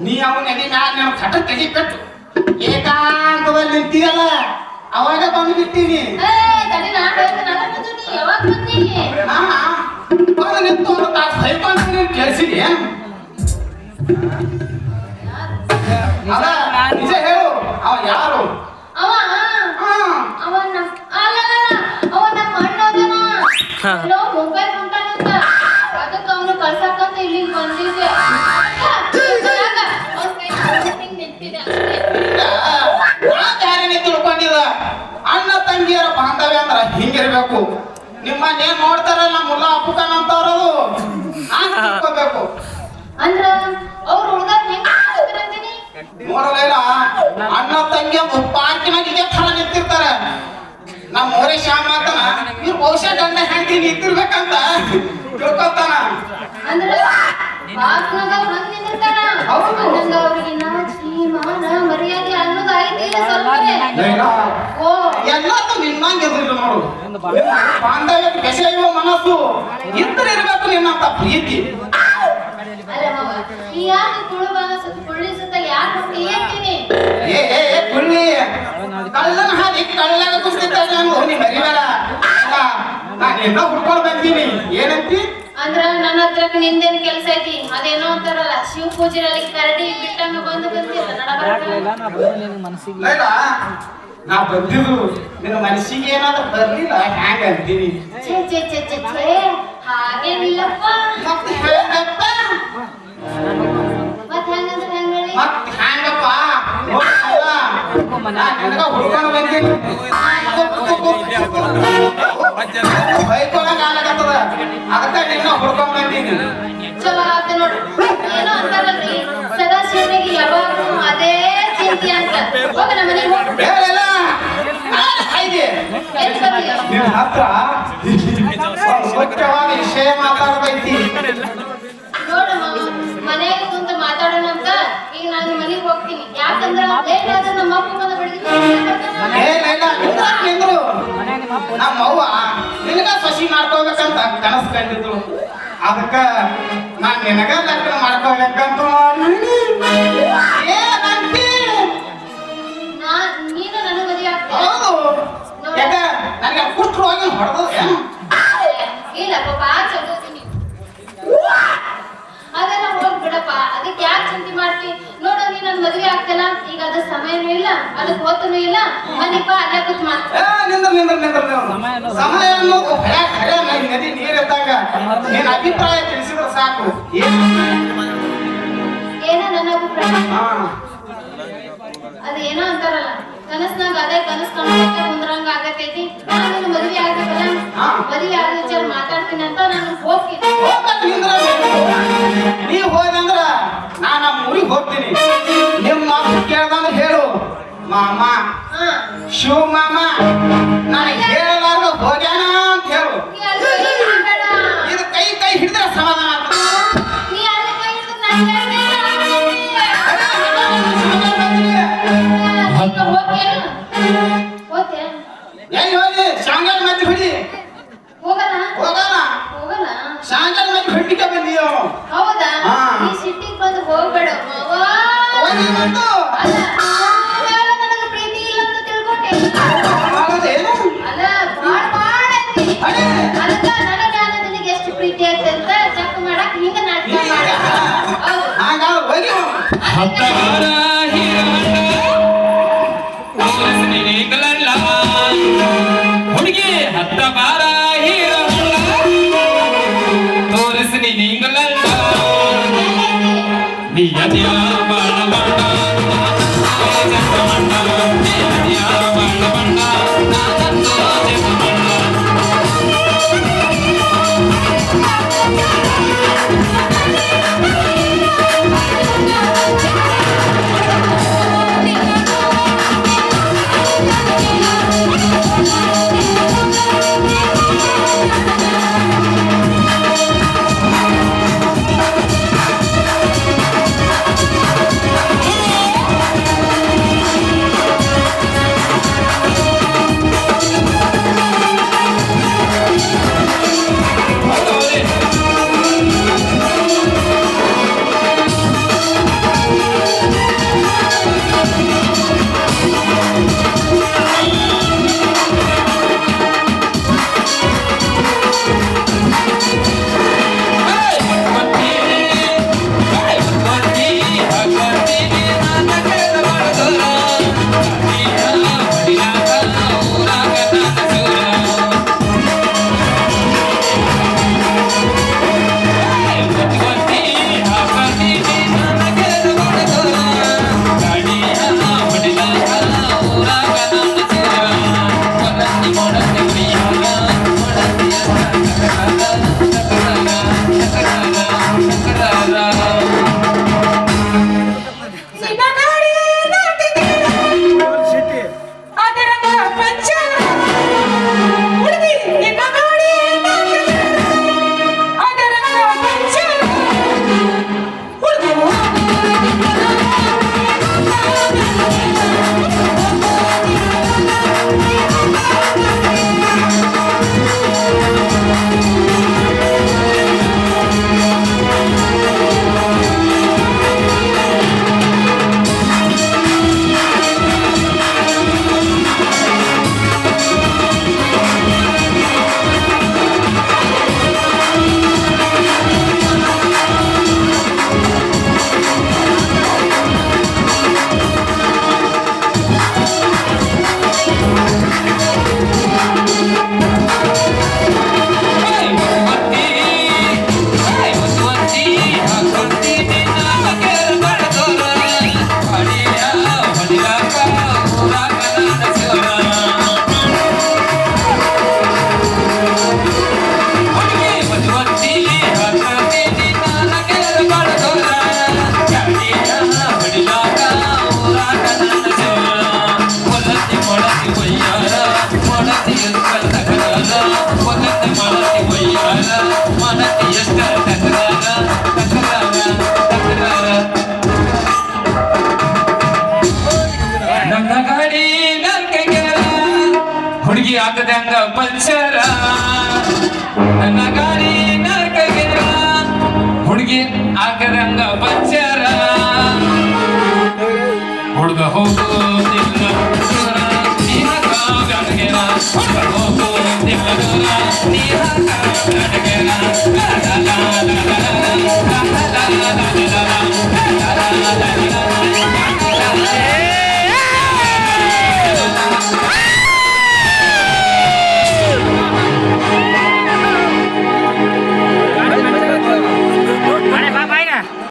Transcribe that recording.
ನೀ ಅವನ ಎದೆ ಮ್ಯಾಲ ನಾನು ಕಟ ತೆಗಿಪೆಟ್ಟು ಏಕಾಂತದಲ್ಲಿ ನಿಂತಿಯಲ್ಲ ಅವಾಗ ಬಂದು ಬಿಟ್ಟಿನಿ ನಿಂತು ಒಂದು ತಾಸು ಬೈಕೊಂಡು ನೀನು ಕೇಳಿಸಿದಿ ಅದ ನಿಜ ಹೇಳು ಅವ ಯಾರು ಮೊಬೈಲ್ ಹೊಂಟಾನಂತ ಅದಕ್ಕೆ ಅವನು ಕಳ್ಸಕ್ಕಂತ ಇಲ್ಲಿಗೆ ಬಂದಿದ್ದೆ ತಿಳ್ಕೊಂಡಿದ ಅಣ್ಣ ತಂಗಿಯರ ಬಾಂಧವ್ಯ ಅಂದ್ರ ಹಿಂಗಿರ್ಬೇಕು ನಿಮ್ಮನ್ನೇನ್ ನೋಡ್ತಾರಲ್ಲ ಮುಲ್ಲ ಅಪ್ಪುಕನ್ ಅಂತವ್ರದು ತಿಳ್ಕೋಬೇಕು ಅಂದ್ರ ಅವ್ರು ಹುಡುಗರ್ ನೋಡಲಿಲ್ಲ ಅಣ್ಣ ತಂಗಿ ಪಾರ್ಕಿನಾಗ ಇದೇ ತರ ನಿಂತಿರ್ತಾರೆ ನಮ್ಮ ಊರೇ ಶ್ಯಾಮ ಅಂತನ ಇವ್ರು ಬಹುಶಃ ಗಂಡ ಹೆಂಡತಿ ನಿಂತಿರ್ಬೇಕಂತ ತಿಳ್ಕೊತಾನ ಅಂದ್ರ ಮರ್ಯಾದೆ ಅನ್ನೋದು ಎಲ್ಲಾತು ನಿನ್ನಂಗೆ ನೋಡು ಬಾಂಧವ್ಯ ಬೆಸೆಯುವ ಮನಸ್ಸು ಇರ್ಬೇಕು ನಿನ್ನಂತ ಪ್ರೀತಿ ಕುಳ್ಳಿ ಕಳ್ಳನ ಹಾಕಿ ಕಳ್ಳಗ ಕುಸ್ತಿದ್ದಾಗ ನೀ ಮರಿಬೇಡ ನಾನು ಎಲ್ಲೋ ಹುಡ್ಕೊಂಡು ಬಂದೀನಿ ಏನಂತಿ ಅಂದ್ರ ನನ್ನ ಹತ್ರ ನಿಂದೇನ್ ಕೆಲಸ ಐತಿ ಅದೇನೋ ಅಂತಾರಲ್ಲ ಶಿವ ಪೂಜೆಯಲ್ಲಿ ಕರಡಿ ಬಿಟ್ಟಂಗ ಬಂದು ನಾ ಬಂದಿದ್ದು ನಿನ್ನ ಮನಸ್ಸಿಗೆ ಏನಾದ್ರೂ ಬರ್ಲಿಲ್ಲ ಹ್ಯಾಂಗ ಅಂತೀನಿ ಹಾಗೇನಿಲ್ಲಪ್ಪ ಮತ್ತೆ ಹ್ಯಾಂಗಪ್ಪ ಮತ್ತೆ ಹ್ಯಾಂಗಪ್ಪ ನನಗ ಹುಡ್ಕೊಂಡು ಬಂದೀನಿ ಬೈಕೊಳಗ ಆಲಾಗತ್ತದ ಅದಕ್ಕ ನಿನ್ನ ಹುಡ್ಕೊಂಡ್ ಬಂದೀನಿ ಚಲೋ ಆತ ನೋಡ್ರಿ ಏನೋ ಅಂತಾರಲ್ರಿ ಸದಾ ಶಿವನಿಗೆ ಯಾವಾಗ್ಲೂ ಅದೇ ಚಿಂತೆ ಅಂತ ಹೋಗ ನಮ್ಮ ಮನೆಗೆ ಹೋಗಿ ನಿನ್ನ ಹತ್ರ ಮುಖ್ಯವಾದ ವಿಷಯ ಮಾತಾಡ್ಬೈತಿ ನೋಡಮ್ಮ ಮನೆಗೆ ಕುಂತ ಮಾತಾಡೋಣ ಅಂತ ಈಗ ನಾನು ಮನೆಗೆ ಹೋಗ್ತೀನಿ ಯಾಕಂದ್ರ ಲೇಟ್ ಆದ್ರೆ ನಮ್ಮ ಅಪ್ಪ ಬಂದ ನಿಂದ್ರು ನಮ್ಮ ಅವ್ವ ನಿನಗ ಸಸಿ ಮಾಡ್ಕೋಬೇಕಂತ ಕನಸು ಕಂಡಿದ್ರು ಅದಕ್ಕ ನಾನ್ ನಿನಗ ಲಗ್ನ ಮಾಡ್ಕೋಬೇಕಂತ ನೀನು ನನ್ನ ಮದುವೆ ಆಗ್ತೀನಿ ಹೌದು ಯಾಕ ನನಗೆ ಕುಷ್ಠರೋಗಿ ಹೊಡೆದು ಇಲ್ಲ ಪಾಪ ಚಂದೋತೀನಿ ಅದೆಲ್ಲ ಹೋಗ್ಬಿಡಪ್ಪ ಅದಕ್ಕೆ ಯಾಕೆ ಚಿಂತೆ ಮಾಡ್ತಿ ನೋಡು ನೀ ನನ್ನ ಮದುವೆ ಆಗ್ತಲ್ಲ ಈಗ ಅದ ಸಮಯನೂ ಇಲ್ಲ ಅದಕ್ಕೆ ಹೊತ್ತನೂ ಇಲ್ಲ ಮನೆಪ್ಪ ಅಲ್ಲೇ ಕೂತ್ ಸಮಯ ಅನ್ನೋದು ಖರೆ ನದಿ ನೀರಿದ್ದಾಗ ನೀನ್ ಅಭಿಪ್ರಾಯ ತಿಳಿಸಿದ್ರೆ ಸಾಕು ಏನೋ ನನ್ನ ಅಭಿಪ್ರಾಯ ಅದೇನೋ ಅಂತಾರಲ್ಲ ಕನಸ್ನಾಗ ಅದೇ ಕನಸ್ ಕಾಣುತ್ತೆ ಮುಂದ್ರಂಗ ಆಗತೈತಿ ನಾನು ಮದುವೆ ಆಗ್ಬೇಕಲ್ಲ ಮದುವೆ ಆದ ವಿಚಾರ ಮಾತಾಡ್ತೀನಿ ಅಂತ ನಾನು ಹೋಗ್ತೀನಿ ನೀವ್ ಹೋದಂದ್ರ ನಾ ನಮ್ಮ ಊರಿಗೆ ಹೋಗ್ತೀನಿ ನಿಮ್ಮ ಮಾತು ಕೇಳ್ದಂದ್ರೆ ಹೇಳು ಮಾಮ ಶಿವ ಮಾಮ ನನಗೆ ಹೇಳಲಾರ್ದು ಹೋಗ್ಯಾನ ಅಂತ ಹೇಳು ಇದು ಕೈ ಕೈ ಹಿಡಿದ್ರೆ ಸಮಾಧಾನ ಎಲ್ಲಿ ಹೋಗಿ ಶಾಂಗಲ್ ಮತ್ತೆ ಹಿಡಿ ಹೋಗಲ್ಲ ಹೋಗಲ್ಲ ಹೋಗಲ್ಲ ಶಾಂಗಲ್ ಮತ್ತೆ ಹಿಡಿಕೆ ಬಂದಿಯೋ ಹೌದಾ ಈ ಸಿಟ್ಟಿಗೆ ಬಂದು ಹೋಗ್ಬೇಡ ನನಗೆ ಪ್ರೀತಿ ಇಲ್ಲ ಅಂತ ತಿಳ್ಕೊಂಡೆ ಅಲ್ಲ ಬಾಳ ಐತಿ ಅದಕ್ಕ ನನಗೆ ನಿನಗೆ ಎಷ್ಟು ಪ್ರೀತಿ ಐತೆ ಅಂತ ಚೆಕ್ ಮಾಡಕ್ ಹಿಂಗ ನಾಟಕ ಹುಡುಗಿ ಹತ್ತ ಬಾರ ಹೀರ ತೋರಿಸಿ ನೀಂಗಲಲ್ಲ ನೀ ಅದ್ಯ ಬಾಳ ಬಣ್ಣ ಜಗಮಣ್ಣ ನೀ ಅದ್ಯ ಬಾಳ ಬಣ್ಣ ನಾನಂದು ಜಗಮಣ್ಣ ಹುಡುಗಿ ಆಗದಂಗ ಪಂಚರ ನನ್ನ ಗಾಡಿ ನರ್ಕಗಿರ ಹುಡುಗಿ ಆಗದಂಗ ಪಂಚರ ಹುಡುಗ ಹೋಗೋದಿಲ್ಲ ದೂರ ನೀನ ಕಾಗಡಗೆರ ಹುಡುಗ ಹೋಗೋದಿಲ್ಲ ದೂರ ನೀನ ಕಾಗಡಗೆರ